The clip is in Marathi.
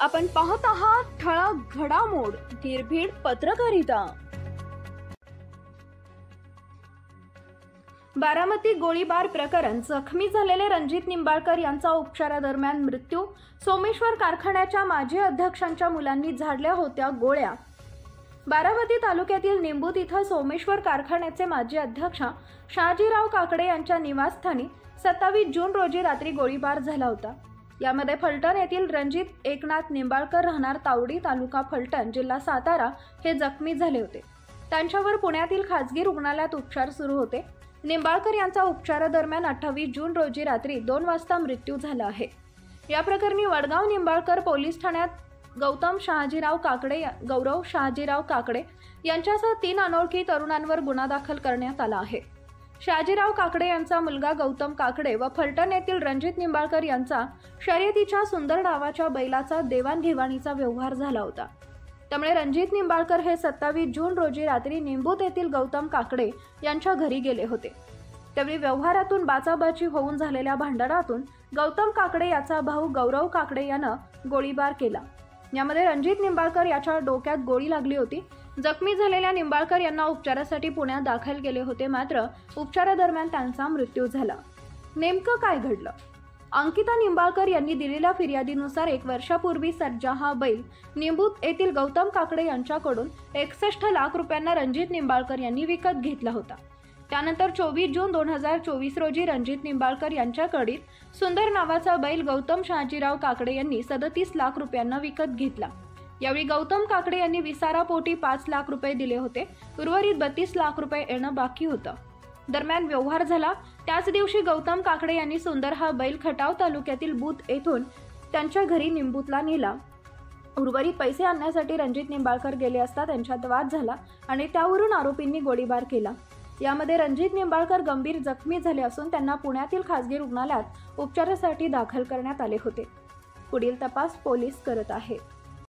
आपण पाहत आहात ठळक घडामोड निर्भीड पत्रकारिता। बारामती गोळीबार प्रकरण, जखमी झालेले रणजित निंबाळकर यांचा उपचारादरम्यान मृत्यू। सोमेश्वर कारखान्याच्या माजी अध्यक्षांच्या मुलांनी झाडल्या होत्या गोळ्या। बारामती तालुक्यातील निंबूत इथं सोमेश्वर कारखान्याचे माजी अध्यक्ष शहाजीराव काकडे यांच्या निवासस्थानी 27 जून रोजी रात्री गोळीबार झाला होता। यामध्ये फलटण येथील रणजित एकनाथ निंबाळकर राहणार तावडी, तालुका फलटण, जिल्हा सातारा हे जखमी झाले होते। त्यांच्यावर पुण्यातील खासगी रुग्णालयात उपचार सुरू होते। निंबाळकर यांचा उपचारादरम्यान 28 जून रोजी रात्री 2 वाजता मृत्यू झाला आहे। या प्रकरणी वडगाव निंबाळकर पोलीस ठाण्यात गौरव शहाजीराव काकडे यांच्यासह 3 अनोळखी तरुणांवर गुन्हा दाखल करण्यात आला आहे। शहाजीराव काकडे यांचा मुलगा गौतम काकडे व फलटण येथील रणजित निंबाळकर यांचा शर्यतीच्या सुंदर नावाच्या बैलाचा देवाणघेवाणीचा व्यवहार झाला होता। त्यामुळे रणजित निंबाळकर हे 27 जून रोजी रात्री निंबूत येथील गौतम काकडे यांच्या घरी गेले होते। त्यावेळी व्यवहारातून बाचाबाची होऊन झालेल्या भांडणातून गौतम काकडे याचा भाऊ गौरव काकडे यानं गोळीबार केला। यामध्ये रणजित निंबाळकर याच्या डोक्यात गोळी लागली होती। जखमी झालेल्या निंबाळकर यांना उपचारासाठी पुण्यात दाखल केले होते, मात्र उपचारादरम्यान त्यांचा मृत्यू झाला। नेमकं काय घडलं? अंकिता निंबाळकर यांनी दिलेल्या फिर्यादीनुसार 1 वर्षापूर्वी सर्जा हा बैल निंबूत येथील गौतम काकडे यांच्याकडून 61 लाख रुपयांना रणजित निंबाळकर यांनी विकत घेतला होता। त्यानंतर 24 जून 2024 रोजी रणजित निंबाळकर यांच्याकडील सुंदर नावाचा बैल गौतम शहाजीराव काकडे यांनी 37 लाख रुपयांना विकत घेतला। यावेळी गौतम काकडे यांनी विसारापोटी 5 लाख रुपये दिले होते। उर्वरित 32 लाख रुपये येणं बाकी होतं। दरम्यान व्यवहार झाला त्याच दिवशी गौतम काकडे यांनी सुंदर हा बैल खटाव तालुक्यातील बुध येथून त्यांच्या घरी निंबूतला नेला। उर्वरित पैसे आणण्यासाठी रणजित निंबाळकर गेले असता त्यांच्यात वाद झाला आणि त्यावरून आरोपींनी गोळीबार केला। यामध्ये रणजित निंबाळकर गंभीर जखमी झाले असून त्यांना पुण्यातील खासगी रुग्णालयात उपचारासाठी दाखल करण्यात आले होते। पुढील तपास पोलीस करत आहेत।